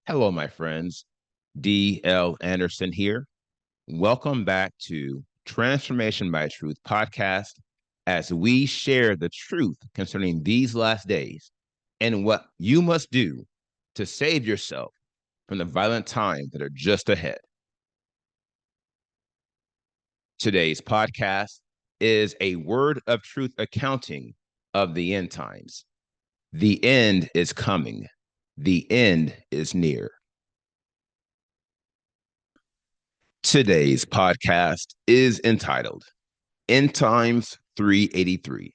Hello, my friends. D.L. Anderson here. Welcome back to Transformation by Truth podcast as we share the truth concerning these last days and what you must do to save yourself from the violent times that are just ahead. Today's podcast is a word of truth accounting of the end times. The end is coming. The end is near. Today's podcast is entitled End Times 383,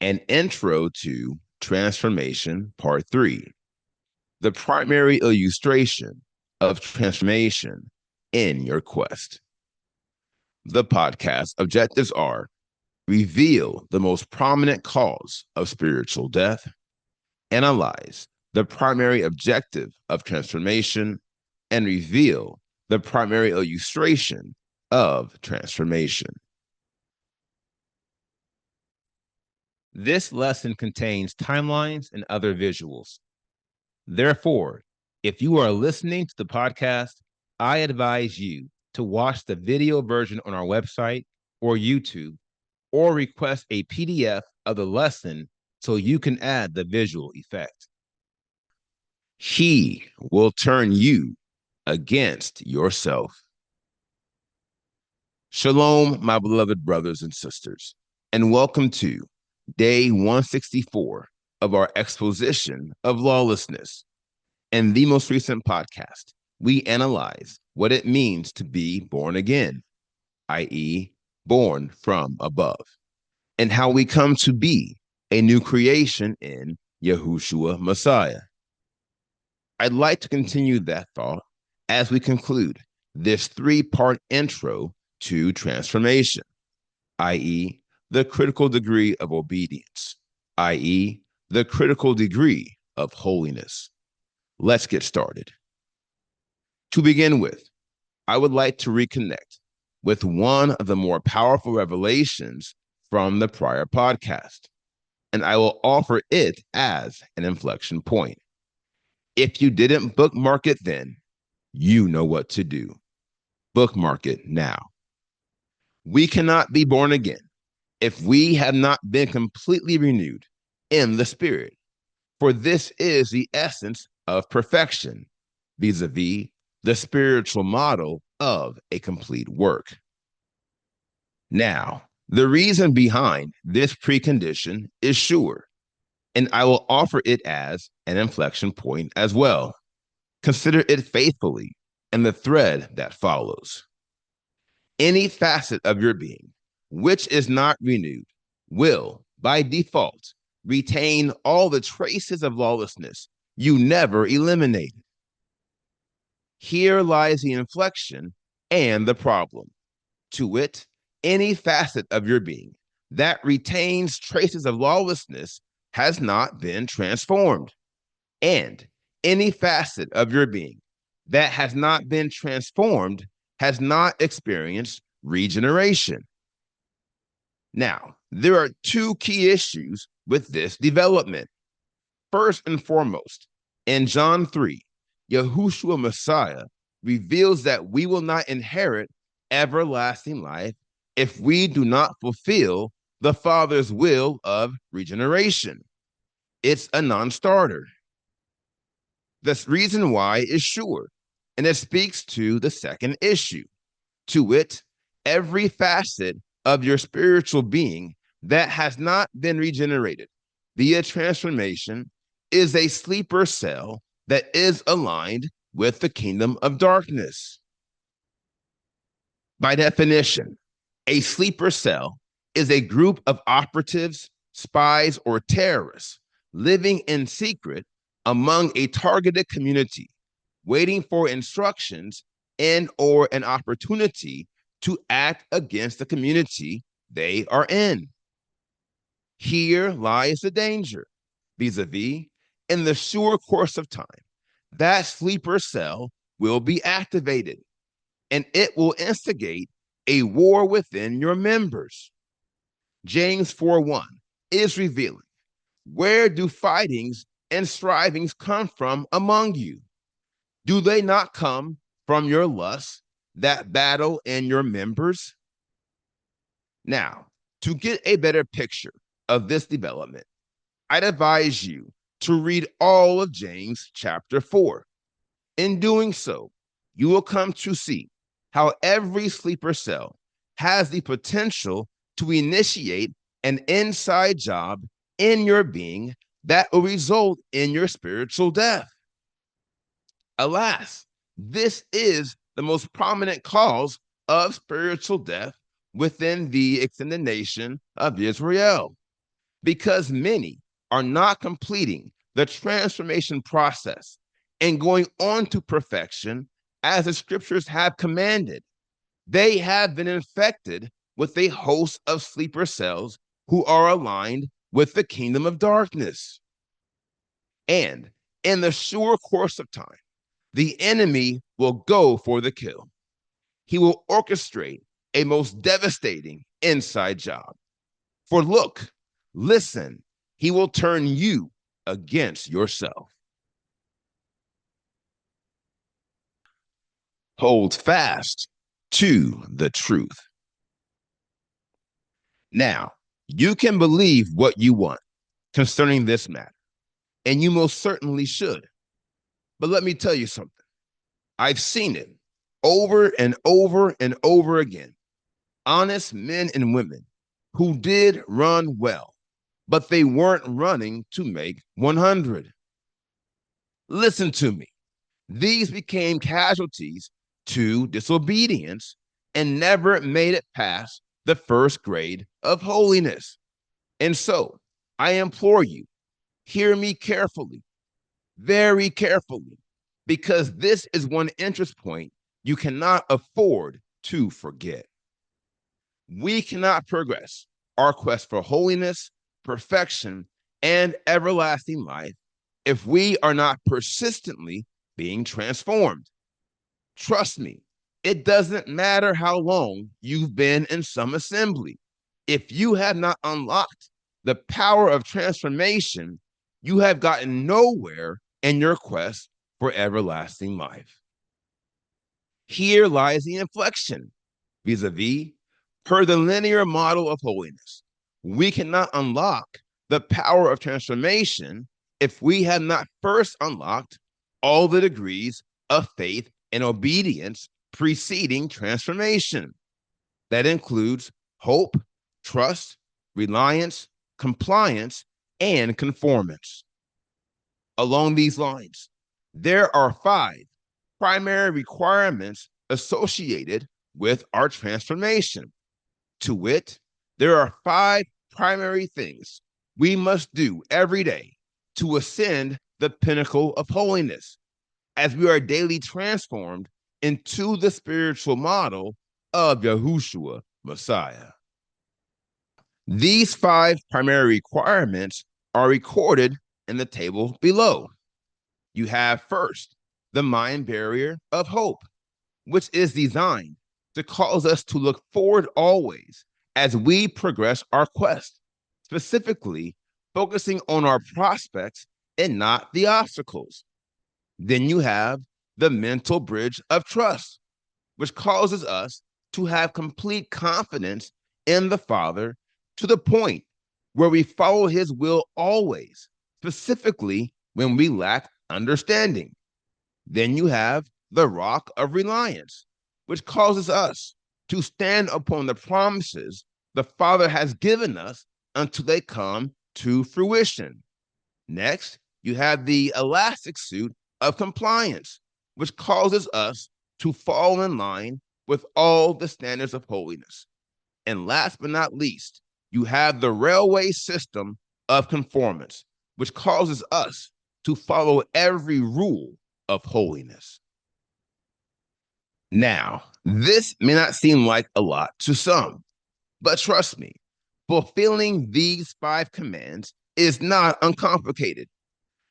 an intro to Transformation Part 3, the primary illustration of transformation in your quest. The podcast objectives are reveal the most prominent cause of spiritual death, analyze the primary objective of transformation, and reveal the primary illustration of transformation. This lesson contains timelines and other visuals. Therefore, if you are listening to the podcast, I advise you to watch the video version on our website or YouTube, or request a PDF of the lesson so you can add the visual effect. He will turn you against yourself. Shalom, my beloved brothers and sisters, and welcome to day 164 of our exposition of lawlessness. In the most recent podcast, we analyze what it means to be born again, i.e., born from above, and how we come to be a new creation in Yahushua Messiah. I'd like to continue that thought as we conclude this three-part intro to transformation, i.e., the critical degree of obedience, i.e., the critical degree of holiness. Let's get started. To begin with, I would like to reconnect with one of the more powerful revelations from the prior podcast, and I will offer it as an inflection point. If you didn't bookmark it then, you know what to do. Bookmark it now. We cannot be born again if we have not been completely renewed in the Spirit, for this is the essence of perfection, vis-a-vis the spiritual model of a complete work. Now, the reason behind this precondition is sure, and I will offer it as an inflection point as well. Consider it faithfully and the thread that follows. Any facet of your being which is not renewed will, by default, retain all the traces of lawlessness you never eliminated. Here lies the inflection and the problem. To wit, any facet of your being that retains traces of lawlessness has not been transformed. And any facet of your being that has not been transformed has not experienced regeneration. Now, there are two key issues with this development. First and foremost, in John 3, Yahushua Messiah reveals that we will not inherit everlasting life if we do not fulfill the Father's will of regeneration. It's a non-starter. The reason why is sure, and it speaks to the second issue. To wit, every facet of your spiritual being that has not been regenerated via transformation is a sleeper cell that is aligned with the kingdom of darkness. By definition, a sleeper cell is a group of operatives, spies, or terrorists living in secret among a targeted community, waiting for instructions and or an opportunity to act against the community they are in. Here lies the danger, vis-a-vis, in the sure course of time, that sleeper cell will be activated, and it will instigate a war within your members. James 4:1 is revealing, where do fightings and strivings come from among you? Do they not come from your lusts that battle in your members? Now, to get a better picture of this development, I'd advise you to read all of James chapter 4. In doing so, you will come to see how every sleeper cell has the potential to initiate an inside job in your being that will result in your spiritual death. Alas, this is the most prominent cause of spiritual death within the extended nation of Israel, because many are not completing the transformation process and going on to perfection as the scriptures have commanded. They have been infected with a host of sleeper cells who are aligned with the kingdom of darkness. And in the sure course of time, the enemy will go for the kill. He will orchestrate a most devastating inside job. For look, listen, he will turn you against yourself. Hold fast to the truth. Now, you can believe what you want concerning this matter, and you most certainly should. But let me tell you something. I've seen it over and over and over again. Honest men and women who did run well, but they weren't running to make 100. Listen to me. These became casualties to disobedience and never made it past the first grade of holiness. And so I implore you, hear me carefully, very carefully, because this is one interest point you cannot afford to forget. We cannot progress our quest for holiness, perfection, and everlasting life if we are not persistently being transformed. Trust me, it doesn't matter how long you've been in some assembly. If you have not unlocked the power of transformation, you have gotten nowhere in your quest for everlasting life. Here lies the inflection vis-a-vis per the linear model of holiness. We cannot unlock the power of transformation if we have not first unlocked all the degrees of faith and obedience preceding transformation. That includes hope, trust, reliance, compliance, and conformance. Along these lines, there are 5 primary requirements associated with our transformation. To wit, there are 5 primary things we must do every day to ascend the pinnacle of holiness as we are daily transformed into the spiritual model of Yahushua Messiah. These 5 primary requirements are recorded in the table below. You have first the mind barrier of hope, which is designed to cause us to look forward always as we progress our quest, specifically focusing on our prospects and not the obstacles. Then you have the mental bridge of trust, which causes us to have complete confidence in the Father to the point where we follow his will always, specifically when we lack understanding. Then you have the rock of reliance, which causes us to stand upon the promises the Father has given us until they come to fruition. Next, you have the elastic suit of compliance, which causes us to fall in line with all the standards of holiness. And last but not least, you have the railway system of conformance, which causes us to follow every rule of holiness. Now, this may not seem like a lot to some, but trust me, fulfilling these 5 commands is not uncomplicated.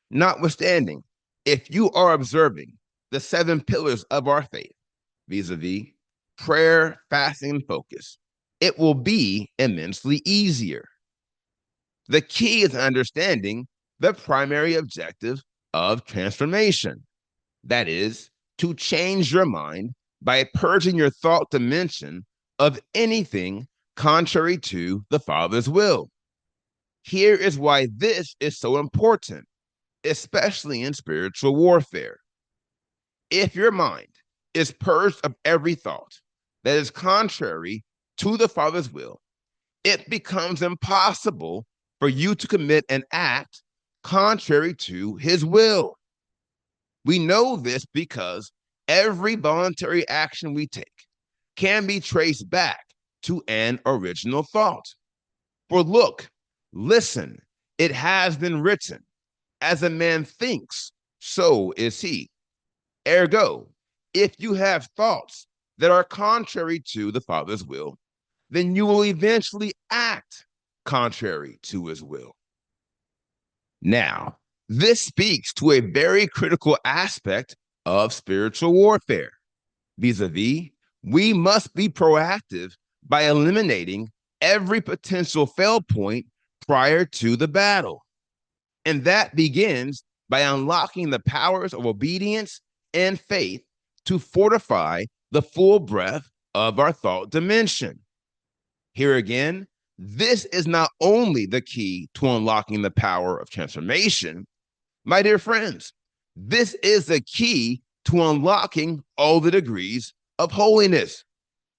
Notwithstanding, if you are observing the 7 pillars of our faith, vis-a-vis prayer, fasting, and focus, it will be immensely easier. The key is understanding the primary objective of transformation. That is, to change your mind by purging your thought dimension of anything contrary to the Father's will. Here is why this is so important, especially in spiritual warfare. If your mind is purged of every thought that is contrary to the Father's will, it becomes impossible for you to commit an act contrary to his will. We know this because every voluntary action we take can be traced back to an original thought. For look, listen, it has been written, as a man thinks, so is he. Ergo, if you have thoughts that are contrary to the Father's will, then you will eventually act contrary to his will. Now, this speaks to a very critical aspect of spiritual warfare. Vis-a-vis, we must be proactive by eliminating every potential fail point prior to the battle. And that begins by unlocking the powers of obedience and faith to fortify the full breadth of our thought dimension. Here again, this is not only the key to unlocking the power of transformation, my dear friends, this is the key to unlocking all the degrees of holiness.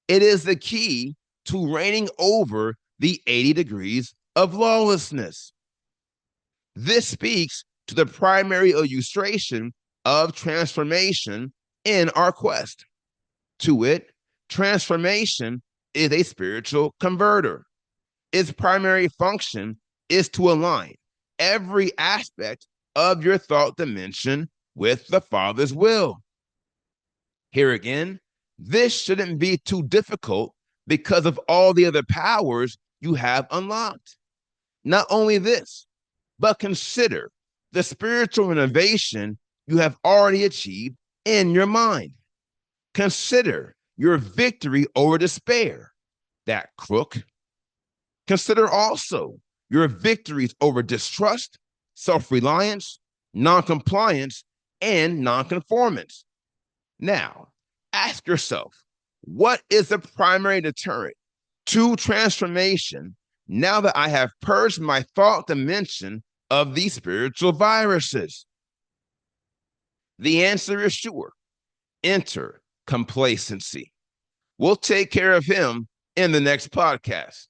It is the key to reigning over the 80 degrees of lawlessness. This speaks to the primary illustration of transformation in our quest. To wit, transformation is a spiritual converter. Its primary function is to align every aspect of your thought dimension with the Father's will. Here again, this shouldn't be too difficult because of all the other powers you have unlocked. Not only this, but consider the spiritual innovation you have already achieved in your mind. Consider your victory over despair, that crook. Consider also your victories over distrust, self-reliance, non-compliance, and non-conformance. Now, ask yourself, what is the primary deterrent to transformation now that I have purged my thought dimension of these spiritual viruses? The answer is sure. Enter complacency. We'll take care of him in the next podcast.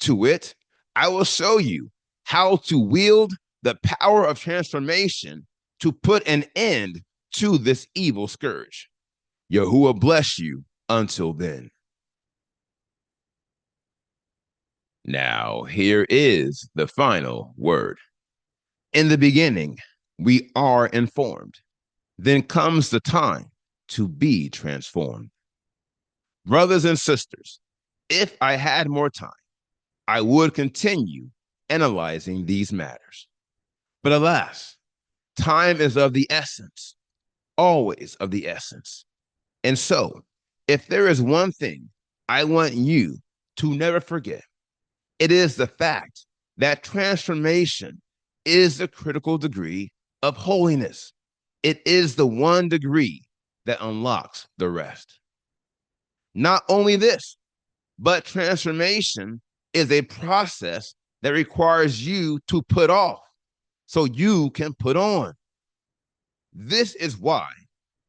To wit, I will show you how to wield the power of transformation to put an end to this evil scourge. Yahuwah bless you until then. Now, here is the final word. In the beginning, we are informed. Then comes the time to be transformed. Brothers and sisters, if I had more time, I would continue analyzing these matters. But alas, time is of the essence, always of the essence. And so, if there is one thing I want you to never forget, it is the fact that transformation is the critical degree of holiness. It is the one degree that unlocks the rest. Not only this, but transformation is a process that requires you to put off so you can put on. This is why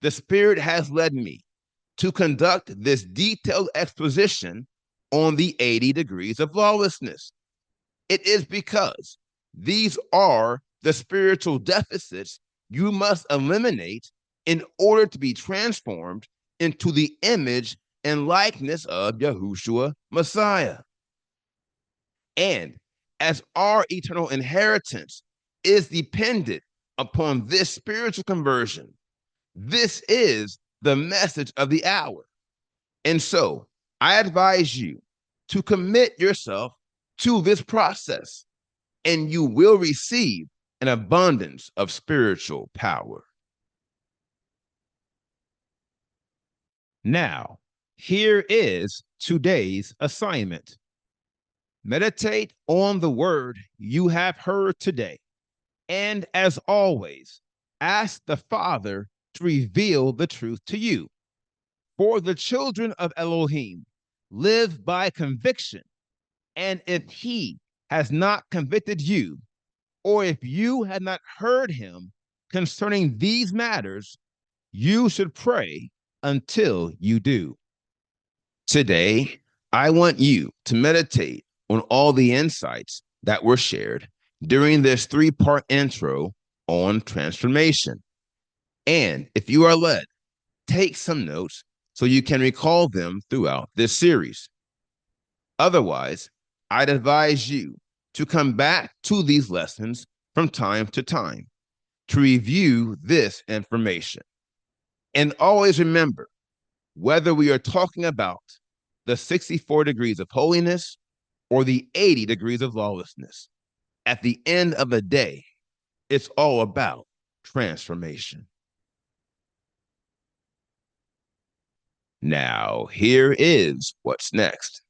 the Spirit has led me to conduct this detailed exposition on the 80 degrees of lawlessness. It is because these are the spiritual deficits you must eliminate in order to be transformed into the image and likeness of Yahushua Messiah. And as our eternal inheritance is dependent upon this spiritual conversion, this is the message of the hour. And so I advise you to commit yourself to this process, and you will receive an abundance of spiritual power. Now, here is today's assignment. Meditate on the word you have heard today. And as always, ask the Father to reveal the truth to you. For the children of Elohim live by conviction, and if he has not convicted you, or if you had not heard him concerning these matters, you should pray until you do. Today, I want you to meditate on all the insights that were shared during this 3-part intro on transformation. And if you are led, take some notes so you can recall them throughout this series. Otherwise, I'd advise you to come back to these lessons from time to time to review this information. And always remember, whether we are talking about the 64 degrees of holiness or the 80 degrees of lawlessness, at the end of the day, it's all about transformation. Now, here is what's next.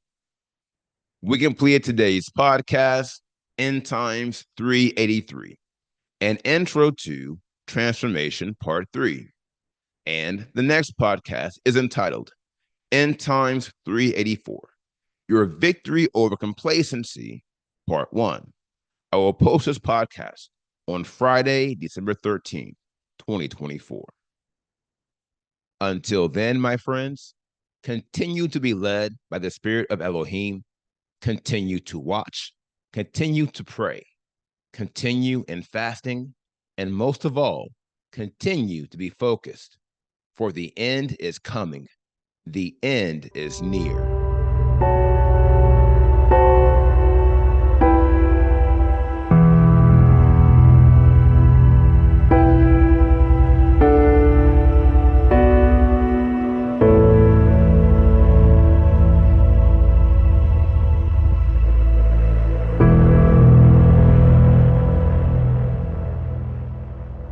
We completed today's podcast, End Times 383, an intro to Transformation Part 3. And the next podcast is entitled End Times 384, Your Victory Over Complacency, Part 1. I will post this podcast on Friday, December 13th, 2024. Until then, my friends, continue to be led by the Spirit of Elohim. Continue to watch, continue to pray, continue in fasting, and most of all, continue to be focused, for the end is coming. The end is near.